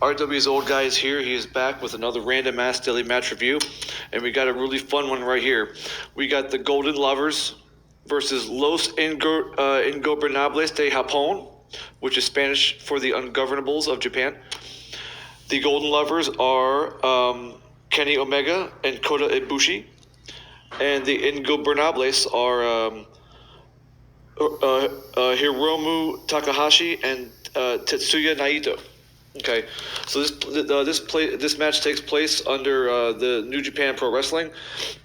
RW's old guy is here. He is back with another random ass daily match review, and we got a really fun one right here. We got the Golden Lovers versus Los Ingobernables de Japón, which is Spanish for the Ungovernables of Japan. The Golden Lovers are Kenny Omega and Kota Ibushi, and the Ingobernables are Hiromu Takahashi and Tetsuya Naito. Okay, so this match takes place under the New Japan Pro Wrestling,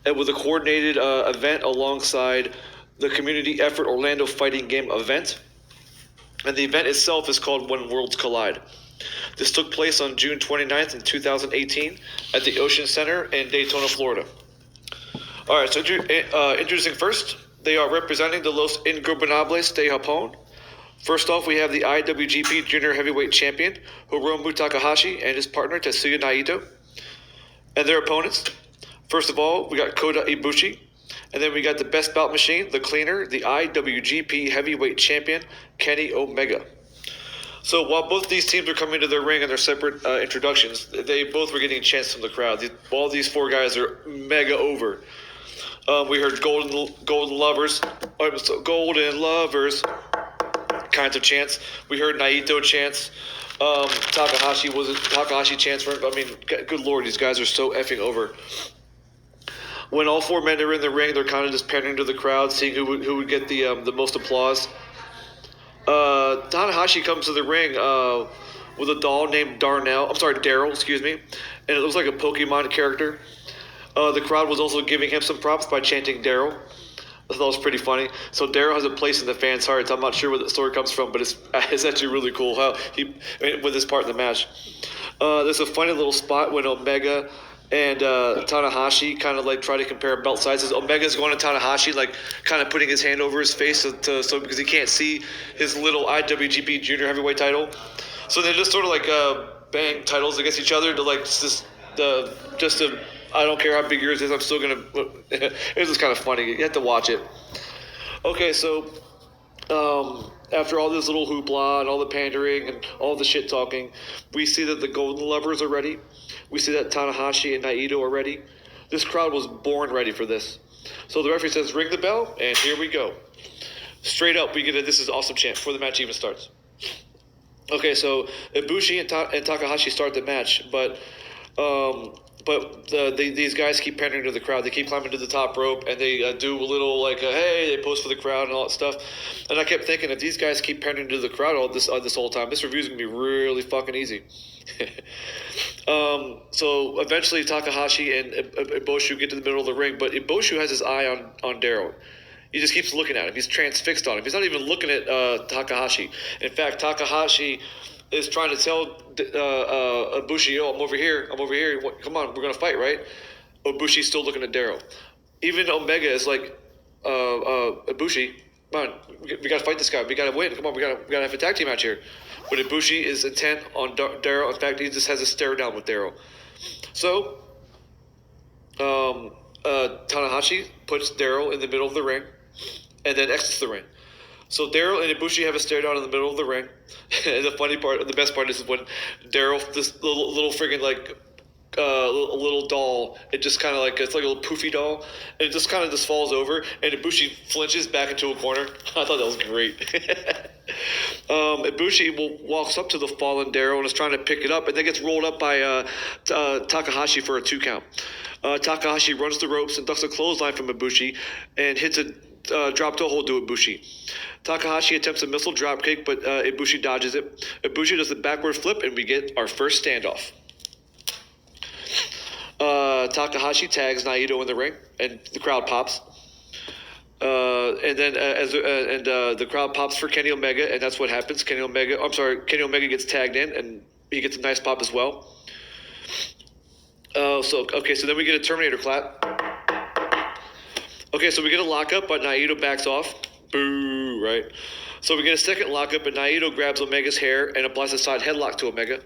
and with a coordinated event alongside the Community Effort Orlando Fighting Game event, and the event itself is called When Worlds Collide. This took place on June 29th in 2018 at the Ocean Center in Daytona, Florida. All right, so introducing first, they are representing the Los Ingobernables de Japón. First off, we have the IWGP Junior Heavyweight Champion, Hiromu Takahashi, and his partner, Tetsuya Naito. And their opponents, first of all, we got Kota Ibushi. And then we got the Best Bout Machine, the Cleaner, the IWGP Heavyweight Champion, Kenny Omega. So while both these teams are coming to their ring in their separate introductions, they both were getting a chance from the crowd. All these four guys are mega over. We heard Golden Lovers kinds of chants. We heard Naito chants. Takahashi chants for him. I mean, good lord, these guys are so effing over. When all four men are in the ring, they're kind of just pandering to the crowd, seeing who would get the most applause. Tanahashi comes to the ring with a doll named Daryl, excuse me, and it looks like a Pokemon character. The crowd was also giving him some props by chanting Daryl. I thought it was pretty funny. So Daryl has a place in the fans' hearts. I'm not sure where the story comes from, but it's actually really cool how with his part in the match. There's a funny little spot when Omega and Tanahashi kind of like try to compare belt sizes. Omega's going to Tanahashi, like kind of putting his hand over his face so because he can't see his little IWGP Junior Heavyweight title. So they just sort of like bang titles against each other to like just to. I don't care how big yours is, I'm still going to... It's just kind of funny. You have to watch it. Okay, so after all this little hoopla and all the pandering and all the shit-talking, we see that the Golden Lovers are ready. We see that Tanahashi and Naito are ready. This crowd was born ready for this. So the referee says, ring the bell, and here we go. Straight up, we get a "This is awesome" chant before the match even starts. Okay, so Ibushi and Takahashi start the match, but these guys keep pandering to the crowd. They keep climbing to the top rope, and they do a little like, hey, they pose for the crowd and all that stuff. And I kept thinking, if these guys keep pandering to the crowd all this whole time, this review's going to be really fucking easy. So eventually Takahashi and Iboshu get to the middle of the ring, but Iboshu has his eye on Daryl. He just keeps looking at him. He's transfixed on him. He's not even looking at Takahashi. In fact, Takahashi is trying to tell Ibushi, "Oh, I'm over here. Come on, we're gonna fight, right?" Ibushi's still looking at Daryl. Even Omega is like, "Ibushi, come on, we gotta fight this guy. We gotta win. Come on, we gotta have a tag team match here." But Ibushi is intent on Daryl. In fact, he just has a stare down with Daryl. So, Tanahashi puts Daryl in the middle of the ring, and then exits the ring. So Daryl and Ibushi have a stare down in the middle of the ring. And the best part is when Daryl, this little friggin' like little doll, it's like a little poofy doll, and it just kind of falls over, and Ibushi flinches back into a corner. I thought that was great. Ibushi walks up to the fallen Daryl and is trying to pick it up, and then gets rolled up by Takahashi for a 2 count. Takahashi runs the ropes and ducks a clothesline from Ibushi and hits a drop toe hold to Ibushi. Takahashi attempts a missile dropkick, but Ibushi dodges it. Ibushi does the backward flip, and we get our first standoff. Takahashi tags Naito in the ring, and the crowd pops. And then the crowd pops for Kenny Omega, and that's what happens. Kenny Omega gets tagged in, and he gets a nice pop as well. So then we get a Terminator clap. Okay, so we get a lockup, but Naito backs off. Boo, right? So we get a second lockup, and Naito grabs Omega's hair and applies a side headlock to Omega.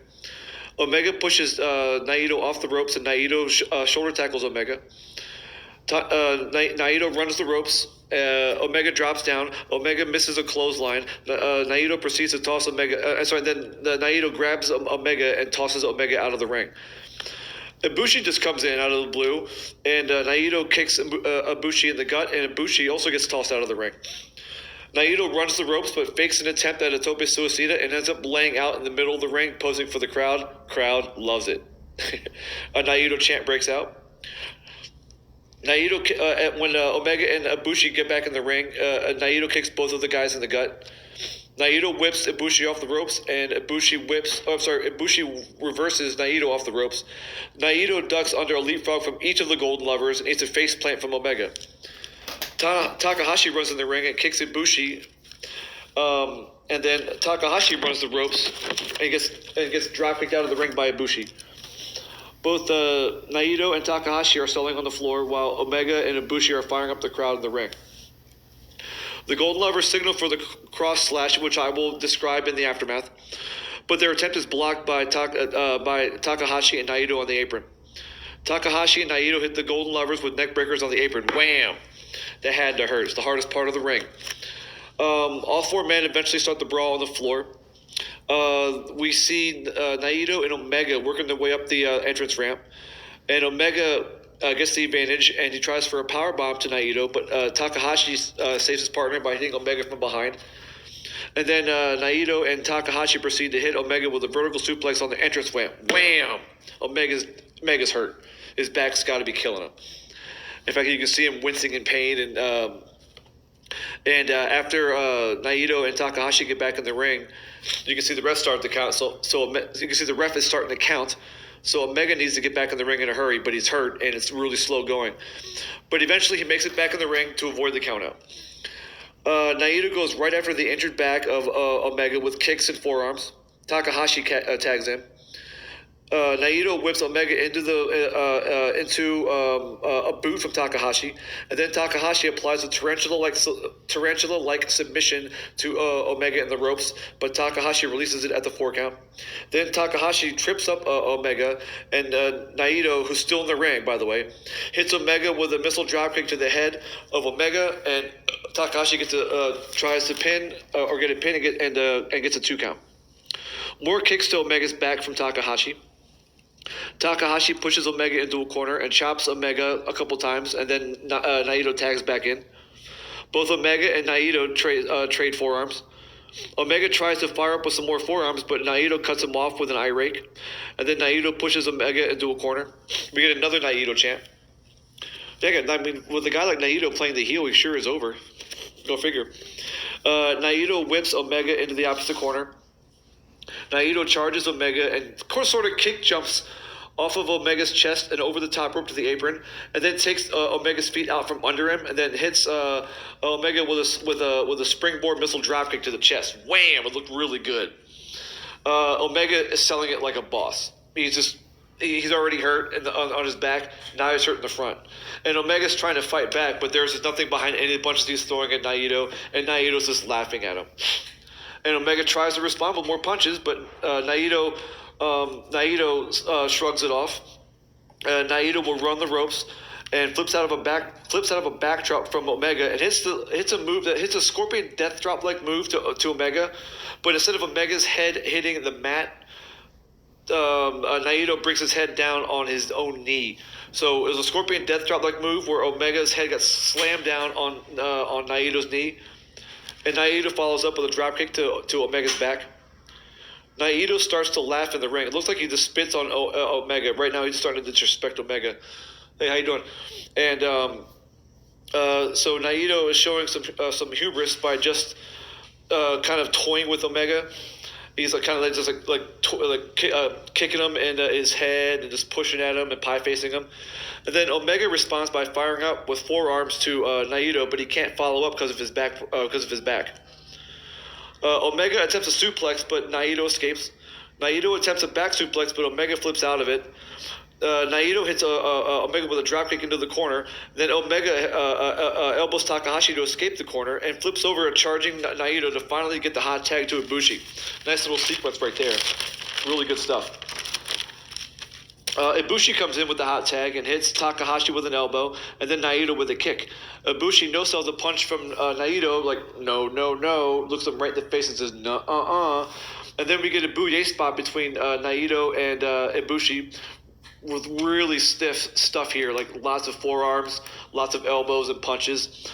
Omega pushes Naito off the ropes, and Naito shoulder tackles Omega. Naito runs the ropes. Omega drops down. Omega misses a clothesline. Naito proceeds to toss Omega. Then Naito grabs Omega and tosses Omega out of the ring. Ibushi just comes in out of the blue, and Naito kicks Ibushi in the gut, and Ibushi also gets tossed out of the ring. Naito runs the ropes, but fakes an attempt at a tope suicida and ends up laying out in the middle of the ring, posing for the crowd. Crowd loves it. A Naito chant breaks out. Naito, when Omega and Ibushi get back in the ring, Naito kicks both of the guys in the gut. Naito whips Ibushi off the ropes, and Ibushi reverses Naito off the ropes. Naito ducks under a leapfrog from each of the Golden Lovers and eats a face plant from Omega. Takahashi runs in the ring and kicks Ibushi, and then Takahashi runs the ropes and gets drop kicked out of the ring by Ibushi. Both Naito and Takahashi are selling on the floor, while Omega and Ibushi are firing up the crowd in the ring. The Golden Lovers signal for the cross slash, which I will describe in the aftermath, but their attempt is blocked by Takahashi and Naito on the apron. Takahashi and Naito hit the Golden Lovers with neck breakers on the apron. Wham! That had to hurt. It's the hardest part of the ring. All four men eventually start the brawl on the floor. We see Naito and Omega working their way up the entrance ramp, and Omega gets the advantage, and he tries for a powerbomb to Naito, but Takahashi saves his partner by hitting Omega from behind. And then Naito and Takahashi proceed to hit Omega with a vertical suplex on the entrance ramp. Wham! Omega's hurt. His back's got to be killing him. In fact, you can see him wincing in pain, and after Naito and Takahashi get back in the ring, you can see the ref start the count. So you can see the ref is starting to count. So Omega needs to get back in the ring in a hurry, but he's hurt, and it's really slow going. But eventually he makes it back in the ring to avoid the countout. Naito goes right after the injured back of Omega with kicks and forearms. Takahashi tags in. Naito whips Omega into a boot from Takahashi, and then Takahashi applies a tarantula-like submission to Omega in the ropes, but Takahashi releases it at the 4 count. Then Takahashi trips up Omega, and Naito, who's still in the ring, by the way, hits Omega with a missile dropkick to the head of Omega, and Takahashi tries to pin or get a pin and gets a 2 count. More kicks to Omega's back from Takahashi. Takahashi pushes Omega into a corner and chops Omega a couple times, and then Naito tags back in. Both Omega and Naito trade forearms. Omega tries to fire up with some more forearms, but Naito cuts him off with an eye rake. And then Naito pushes Omega into a corner. We get another Naito chant. I mean, with a guy like Naito playing the heel, he sure is over. Go figure. Naito whips Omega into the opposite corner. Naito charges Omega and, of course, sort of kick jumps off of Omega's chest and over the top rope to the apron, and then takes Omega's feet out from under him, and then hits Omega with a springboard missile dropkick to the chest. Wham! It looked really good. Omega is selling it like a boss. He's already hurt on his back. Now he's hurt in the front. And Omega's trying to fight back, but there's nothing behind any punches he's throwing at Naito, and Naito's just laughing at him. And Omega tries to respond with more punches, but Naito shrugs it off. Naito will run the ropes and flips out of a backdrop from Omega and hits a scorpion death drop like move to Omega, but instead of Omega's head hitting the mat, Naito brings his head down on his own knee. So it was a scorpion death drop like move where Omega's head got slammed down on Naito's knee. And Naito follows up with a dropkick to Omega's back. Naito starts to laugh in the ring. It looks like he just spits on Omega. Right now he's starting to disrespect Omega. Hey, how you doing? And so Naito is showing some hubris by just kind of toying with Omega. He's kicking him in his head and just pushing at him and pie facing him. And then Omega responds by firing up with forearms to Naito, but he can't follow up because of his back. Omega attempts a suplex, but Naito escapes. Naito attempts a back suplex, but Omega flips out of it. Naito hits Omega with a dropkick into the corner. Then Omega elbows Takahashi to escape the corner and flips over a charging Naito to finally get the hot tag to Ibushi. Nice little sequence right there. Really good stuff. Ibushi comes in with the hot tag and hits Takahashi with an elbow, and then Naito with a kick. Ibushi no-sells a punch from Naito, like, no, no, no, looks him right in the face and says, no, and then we get a Bouye spot between Naito and Ibushi with really stiff stuff here, like lots of forearms, lots of elbows and punches.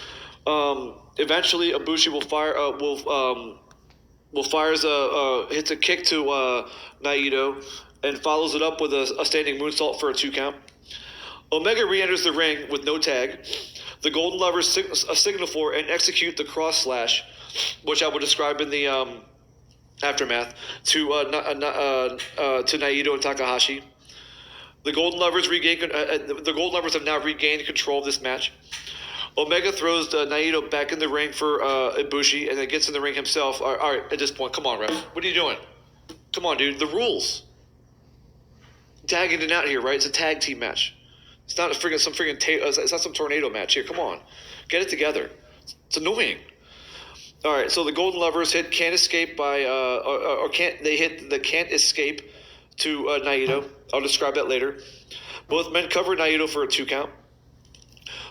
Eventually, Ibushi will hits a kick to Naito and follows it up with a standing moonsault for a 2 count. Omega re-enters the ring with no tag. The Golden Lovers signal for and execute the cross slash, which I will describe in the aftermath, to Naito and Takahashi. The Golden Lovers have now regained control of this match. Omega throws Naito back in the ring for Ibushi and then gets in the ring himself. All right, at this point, come on, ref. What are you doing? Come on, dude. The rules. Tagging it out here, right? It's a tag team match. It's not it's not some tornado match here. Come on. Get it together. It's annoying. All right, so the Golden Lovers can't escape to Naito. I'll describe that later. Both men cover Naito for a 2 count.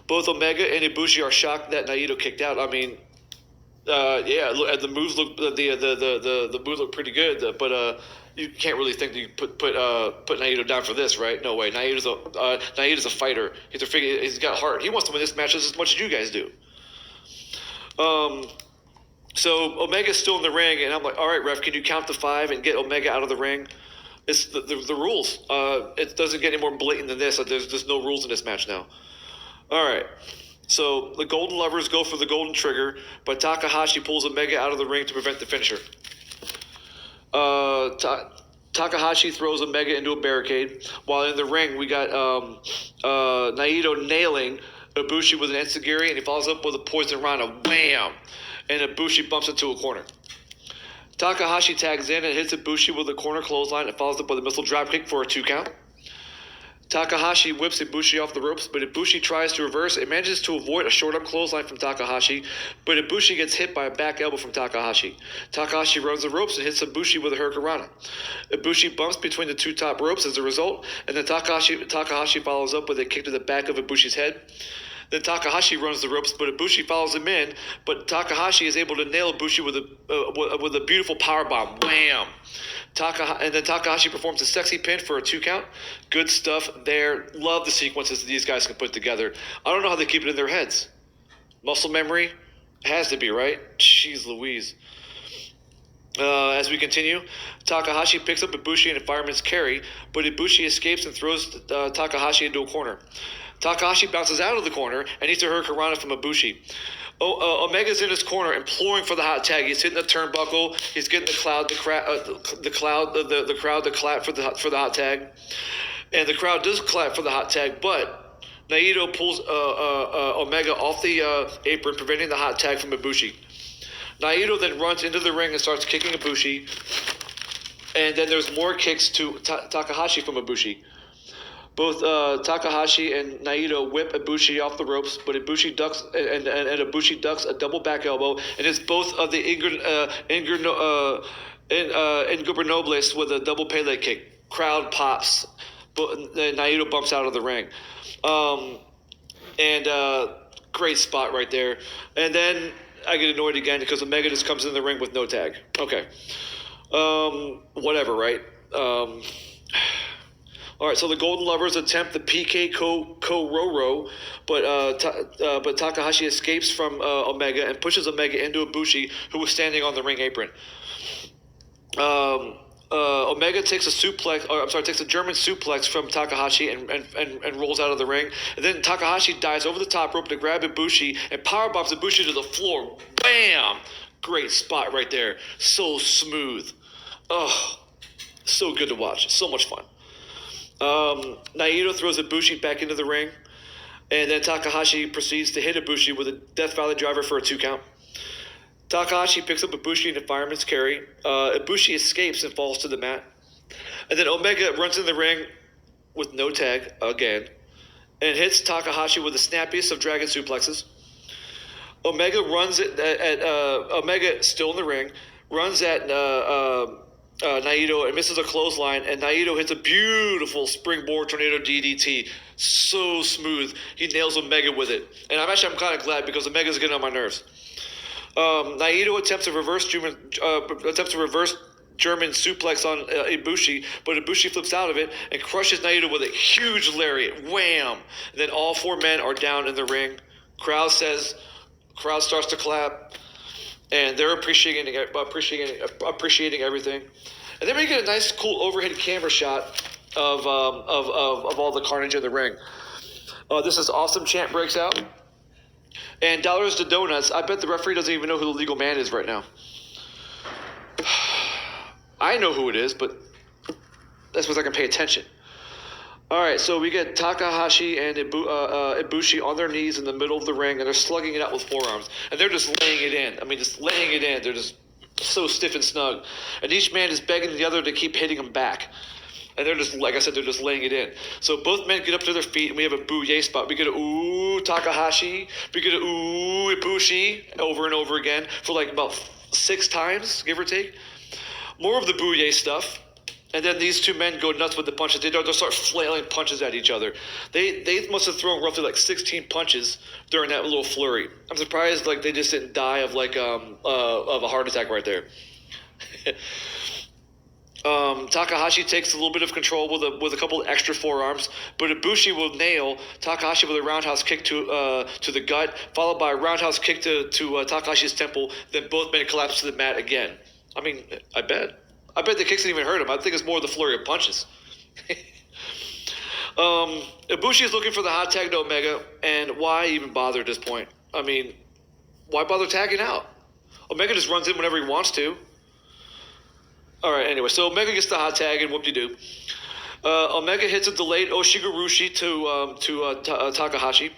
Both Omega and Ibushi are shocked that Naito kicked out. I mean, the moves look the moves look pretty good, but you can't really think that you put Naito down for this, right? No way. Naito's a fighter. He's got heart. He wants to win this match as much as you guys do. So Omega's still in the ring, and I'm like, all right, ref, can you count to 5 and get Omega out of the ring? It's the rules. It doesn't get any more blatant than this. There's no rules in this match now. All right. So the Golden Lovers go for the Golden Trigger, but Takahashi pulls Omega out of the ring to prevent the finisher. Takahashi throws Omega into a barricade. While in the ring, we got Naito nailing Ibushi with an enziguri, and he follows up with a poison rana. Wham! And Ibushi bumps into a corner. Takahashi tags in and hits Ibushi with a corner clothesline and follows up with a missile dropkick for a 2 count. Takahashi whips Ibushi off the ropes, but Ibushi tries to reverse and manages to avoid a short-up clothesline from Takahashi, but Ibushi gets hit by a back elbow from Takahashi. Takahashi runs the ropes and hits Ibushi with a hurricanrana. Ibushi bumps between the 2 top ropes as a result, and then Takahashi follows up with a kick to the back of Ibushi's head. Then Takahashi runs the ropes, but Ibushi follows him in, but Takahashi is able to nail Ibushi with a beautiful powerbomb. Wham! And then Takahashi performs a sexy pin for a 2 count. Good stuff there. Love the sequences that these guys can put together. I don't know how they keep it in their heads. Muscle memory? Has to be, right? Jeez Louise. As we continue, Takahashi picks up Ibushi in a fireman's carry, but Ibushi escapes and throws Takahashi into a corner. Takahashi bounces out of the corner and eats a hurricanrana from Ibushi. Omega's in his corner, imploring for the hot tag. He's hitting the turnbuckle. He's getting the crowd to clap for the hot tag, and the crowd does clap for the hot tag. But Naito pulls Omega off the apron, preventing the hot tag from Ibushi. Naito then runs into the ring and starts kicking Ibushi, and then there's more kicks to Takahashi from Ibushi. Both Takahashi and Naito whip Ibushi off the ropes, but Ibushi ducks and Ibushi ducks a double back elbow and hits both of the Ingobernables with a double Pele kick. Crowd pops, but Naito bumps out of the ring. Great spot right there. And then I get annoyed again because Omega just comes in the ring with no tag. Okay. Whatever, right? All right, so the Golden Lovers attempt the PK Ko-Roro, but Takahashi escapes from Omega and pushes Omega into Ibushi, who was standing on the ring apron. Omega takes a German suplex from Takahashi and rolls out of the ring. And then Takahashi dives over the top rope to grab Ibushi and powerbombs Ibushi to the floor. Bam! Great spot right there. So smooth. Oh, so good to watch. So much fun. Naito throws Ibushi back into the ring, and then Takahashi proceeds to hit Ibushi with a Death Valley driver for a 2 count. Takahashi picks up Ibushi in a fireman's carry. Ibushi escapes and falls to the mat. And then Omega runs in the ring with no tag again and hits Takahashi with the snappiest of dragon suplexes. Omega runs Omega still in the ring, runs at Naito and misses a clothesline, and Naito hits a beautiful springboard tornado DDT. So smooth. He nails Omega with it. And I'm kind of glad because Omega's getting on my nerves. Naito attempts a reverse German suplex on Ibushi, but Ibushi flips out of it and crushes Naito with a huge lariat. Wham! And then all 4 men are down in the ring. Crowd starts to clap, and they're appreciating everything. And then we get a nice, cool overhead camera shot of all the carnage in the ring. This is awesome chant breaks out. And dollars to donuts. I bet the referee doesn't even know who the legal man is right now. I know who it is, but that's because I can pay attention. All right, so we get Takahashi and Ibushi on their knees in the middle of the ring, and they're slugging it out with forearms. And they're just laying it in. I mean, just laying it in. They're just so stiff and snug. And each man is begging the other to keep hitting them back. And they're just, like I said, they're just laying it in. So both men get up to their feet, and we have a boo-yay spot. We get a ooh Takahashi. We get a ooh Ibushi over and over again for like about 6 times, give or take. More of the boo-yay stuff. And then these 2 men go nuts with the punches. They'll start flailing punches at each other. They must have thrown roughly like 16 punches during that little flurry. I'm surprised like they just didn't die of like of a heart attack right there. Takahashi takes a little bit of control with a couple of extra forearms, but Ibushi will nail Takahashi with a roundhouse kick to the gut, followed by a roundhouse kick to Takahashi's temple. Then both men collapse to the mat again. I mean, I bet the kicks didn't even hurt him. I think it's more the flurry of punches. Ibushi is looking for the hot tag to Omega, and why even bother at this point? I mean, why bother tagging out? Omega just runs in whenever he wants to. All right, anyway, so Omega gets the hot tag, and whoop-de-doo. Omega hits a delayed Oshigurushi to Takahashi.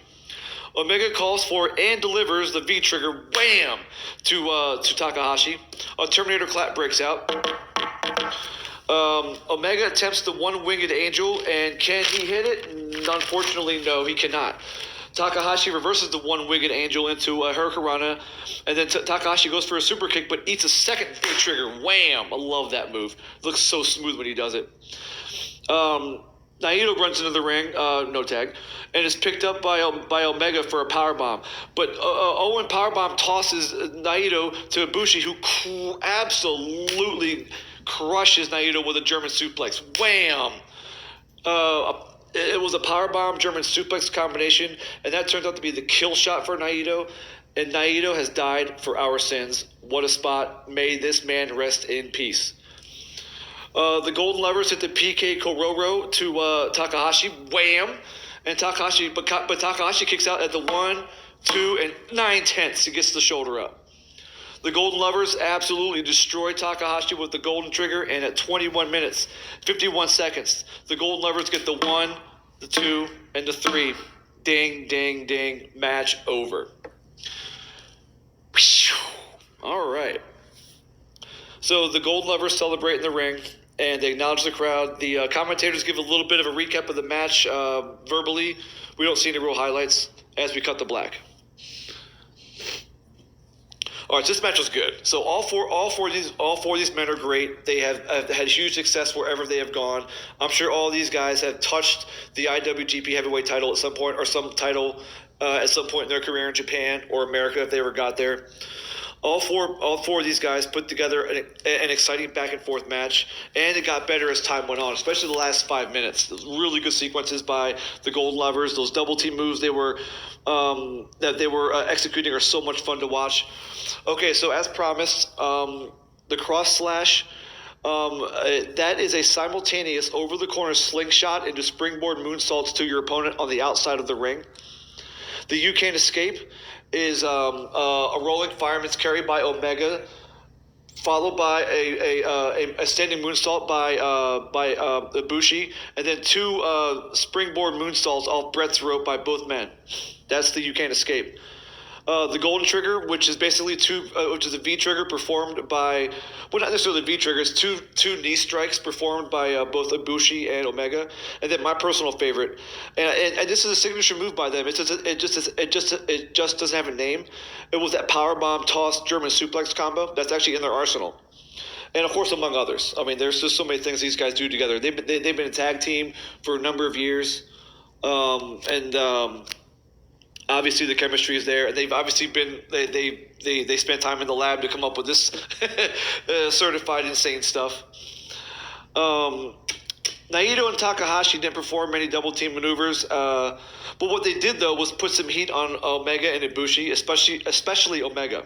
Omega calls for and delivers the V-trigger, wham, to Takahashi. A Terminator clap breaks out. Omega attempts the one-winged angel, and can he hit it? Unfortunately, no, he cannot. Takahashi reverses the one-winged angel into a Hurricanrana, and then Takahashi goes for a super kick, but eats a second V-trigger. Wham! I love that move. It looks so smooth when he does it. Naito runs into the ring, no tag, and is picked up by Omega for a powerbomb. But Owen powerbomb tosses Naito to Ibushi, who absolutely crushes Naito with a German suplex. Wham! It was a powerbomb German suplex combination, and that turned out to be the kill shot for Naito. And Naito has died for our sins. What a spot. May this man rest in peace. The Golden Lovers hit the PK Kororo to Takahashi. Wham! And Takahashi, but Takahashi kicks out at the 1, 2, and 9/10. He gets the shoulder up. The Golden Lovers absolutely destroy Takahashi with the Golden Trigger, and at 21 minutes, 51 seconds, the Golden Lovers get the 1, the 2, and the 3. Ding, ding, ding. Match over. All right. So the Golden Lovers celebrate in the ring, and they acknowledge the crowd. The commentators give a little bit of a recap of the match verbally. We don't see any real highlights as we cut to black. All right, this match was good. So all four of these men are great. They have had huge success wherever they have gone. I'm sure all these guys have touched the IWGP Heavyweight title at some point, or some title at some point in their career in Japan or America if they ever got there. All four of these guys put together an exciting back and forth match, and it got better as time went on, especially the last 5 minutes. Really good sequences by the Golden Lovers. Those double team moves they were executing are so much fun to watch. Okay, so as promised, the cross slash. That is a simultaneous over the corner slingshot into springboard moonsaults to your opponent on the outside of the ring. The You Can't Escape is a rolling fireman's carry by Omega, followed by a standing moonsault by Ibushi, and then 2 springboard moonsaults off Brett's rope by both men. That's the You Can't Escape. The Golden Trigger, which is basically which is a V trigger performed by, well, not necessarily V triggers, two knee strikes performed by both Ibushi and Omega, and then my personal favorite, and this is a signature move by them. It just doesn't have a name. It was that powerbomb toss German suplex combo that's actually in their arsenal. and of course among others. I mean, there's just so many things these guys do together. They've been a tag team for a number of years, and obviously the chemistry is there. And they've obviously been they spent time in the lab to come up with this certified insane stuff. Naito and Takahashi didn't perform many double team maneuvers, but what they did though was put some heat on Omega and Ibushi, especially Omega.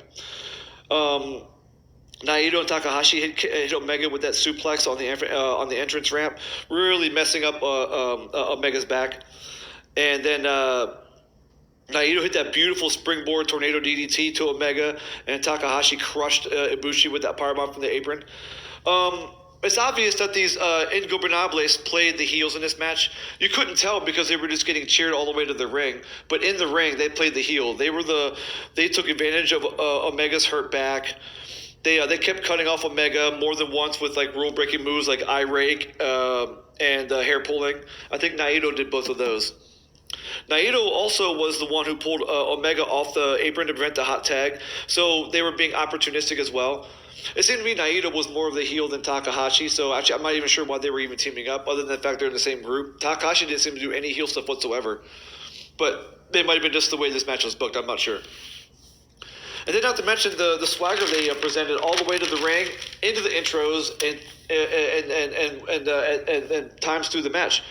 Naito and Takahashi hit Omega with that suplex on the entrance ramp, really messing up Omega's back, and then Naito hit that beautiful springboard tornado DDT to Omega, and Takahashi crushed Ibushi with that powerbomb from the apron. It's obvious that these Ingobernables played the heels in this match. You couldn't tell because they were just getting cheered all the way to the ring. But in the ring, they played the heel. They took advantage of Omega's hurt back. They kept cutting off Omega more than once with like rule breaking moves like eye rake and hair pulling. I think Naito did both of those. Naito also was the one who pulled Omega off the apron to prevent the hot tag, so they were being opportunistic as well. It seemed to me Naito was more of the heel than Takahashi, so actually I'm not even sure why they were even teaming up, other than the fact they're in the same group. Takahashi didn't seem to do any heel stuff whatsoever, but they might have been just the way this match was booked, I'm not sure. And then not to mention the swagger they presented all the way to the ring, into the intros, and times through the match.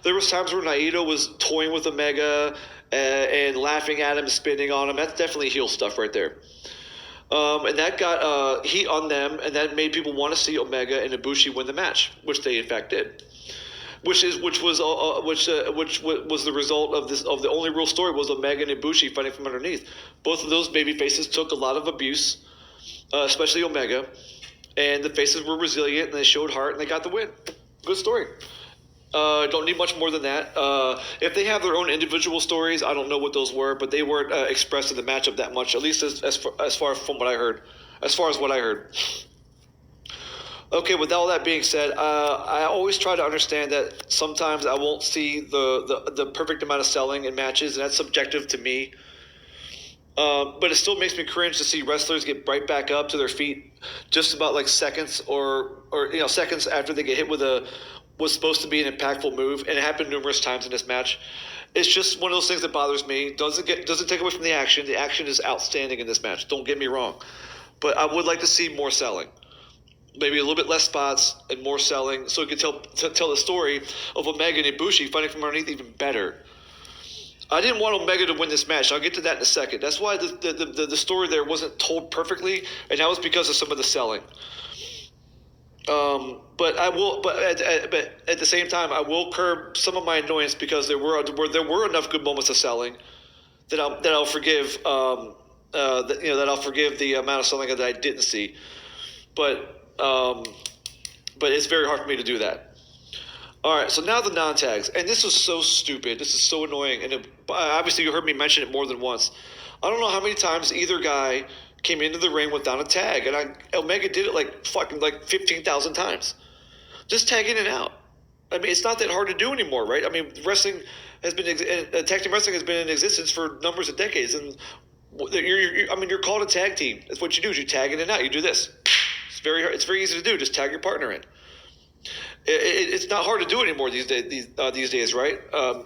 There was times where Naito was toying with Omega and laughing at him, spinning on him. That's definitely heel stuff right there. And that got heat on them, and that made people want to see Omega and Ibushi win the match, which they in fact did. Which was the result of the only real story was Omega and Ibushi fighting from underneath. Both of those baby faces took a lot of abuse, especially Omega, and the faces were resilient and they showed heart and they got the win. Good story. Don't need much more than that. If they have their own individual stories, I don't know what those were, but they weren't expressed in the matchup that much, at least as far from what I heard. As far as what I heard. Okay, with all that being said, I always try to understand that sometimes I won't see the perfect amount of selling in matches, and that's subjective to me. But it still makes me cringe to see wrestlers get right back up to their feet just about like seconds or seconds after they get hit with was supposed to be an impactful move, and it happened numerous times in this match. It's just one of those things that bothers me. Doesn't take away from the action. The action is outstanding in this match. Don't get me wrong, but I would like to see more selling. Maybe a little bit less spots and more selling, so we can tell the story of Omega and Ibushi fighting from underneath even better. I didn't want Omega to win this match. I'll get to that in a second. That's why the story there wasn't told perfectly, and that was because of some of the selling. But at the same time, I will curb some of my annoyance because there were enough good moments of selling that I'll forgive. That I'll forgive the amount of selling that I didn't see. But it's very hard for me to do that. All right, so now the non-tags, and this was so stupid. This is so annoying, and obviously you heard me mention it more than once. I don't know how many times either guy came into the ring without a tag, and Omega did it like 15,000 times. Just tag in and out. I mean, it's not that hard to do anymore, right? I mean, wrestling has been tag team wrestling has been in existence for numbers of decades, and you're called a tag team. That's what you do. Is you tag in and out. You do this. It's very easy to do. Just tag your partner in. It's not hard to do anymore these days, right? I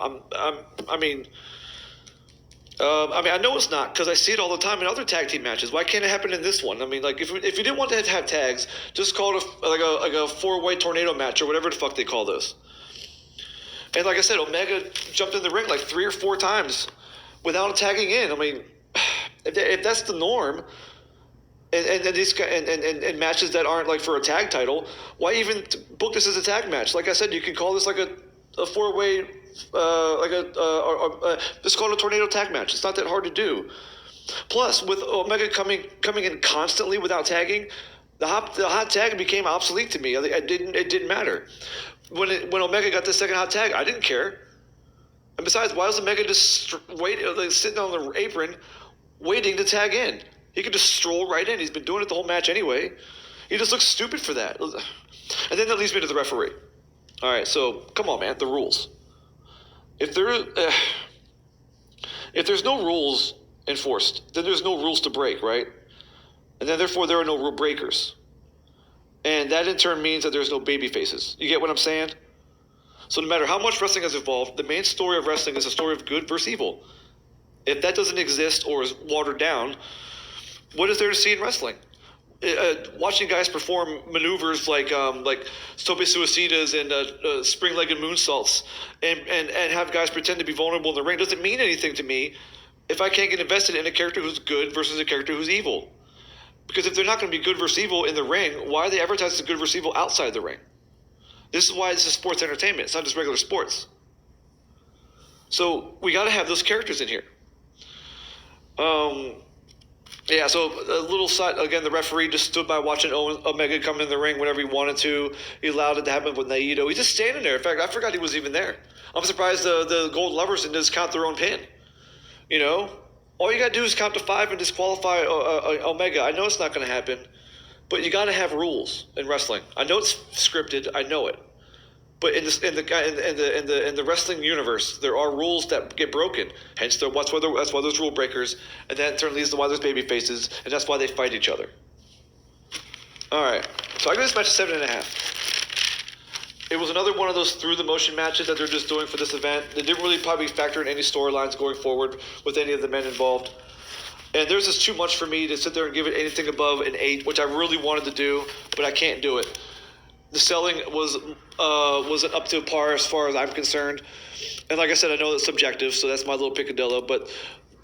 know it's not because I see it all the time in other tag team matches. Why can't it happen in this one? I mean, like if you didn't want to have tags, just call it a 4-way tornado match or whatever the fuck they call those. And like I said, Omega jumped in the ring like 3 or 4 times without tagging in. I mean, if that's the norm. And matches that aren't like for a tag title, why even book this as a tag match? Like I said, you can call this like a 4-way, just call it a tornado tag match. It's not that hard to do. Plus, with Omega coming in constantly without tagging, the hot tag became obsolete to me. It didn't matter. When Omega got the second hot tag, I didn't care. And besides, why was Omega just sitting on the apron waiting to tag in? He could just stroll right in. He's been doing it the whole match anyway. He just looks stupid for that. And then that leads me to the referee. All right, so come on, man. The rules. If there's no rules enforced, then there's no rules to break, right? And then therefore there are no rule breakers. And that in turn means that there's no baby faces. You get what I'm saying? So no matter how much wrestling has evolved, the main story of wrestling is a story of good versus evil. If that doesn't exist or is watered down, what is there to see in wrestling? Watching guys perform maneuvers like tope suicidas and spring-legged moonsaults and have guys pretend to be vulnerable in the ring doesn't mean anything to me if I can't get invested in a character who's good versus a character who's evil. Because if they're not going to be good versus evil in the ring, why are they advertising good versus evil outside the ring? This is why this is sports entertainment. It's not just regular sports. So we got to have those characters in here. Yeah, so a little side, again, the referee just stood by watching Omega come in the ring whenever he wanted to. He allowed it to happen with Naito. He's just standing there. In fact, I forgot he was even there. I'm surprised the Gold Lovers didn't just count their own pin. You know? All you got to do is count to 5 and disqualify Omega. I know it's not going to happen, but you got to have rules in wrestling. I know it's scripted. I know it. But in the wrestling universe, there are rules that get broken. Hence, that's why there's rule breakers, and that in turn leads to why there's baby faces, and that's why they fight each other. All right, so I give this match a 7.5. It was another one of those through the motion matches that they're just doing for this event. They didn't really probably factor in any storylines going forward with any of the men involved. And there's just too much for me to sit there and give it anything above an 8, which I really wanted to do, but I can't do it. The selling wasn't up to par as far as I'm concerned, and like I said, I know it's subjective, so that's my little picadillo. But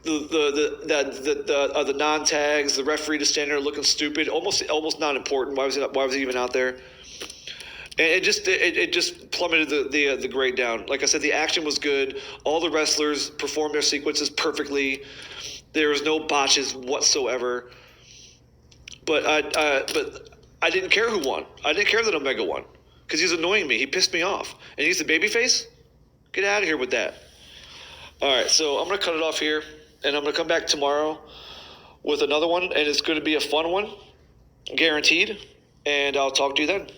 the non-tags, the referee just standing there looking stupid, almost not important. Why was he even out there? And it just plummeted the grade down. Like I said, the action was good. All the wrestlers performed their sequences perfectly. There was no botches whatsoever. But I didn't care who won. I didn't care that Omega won because he's annoying me. He pissed me off. And he's the babyface? Get out of here with that. All right, so I'm going to cut it off here, and I'm going to come back tomorrow with another one, and it's going to be a fun one, guaranteed, and I'll talk to you then.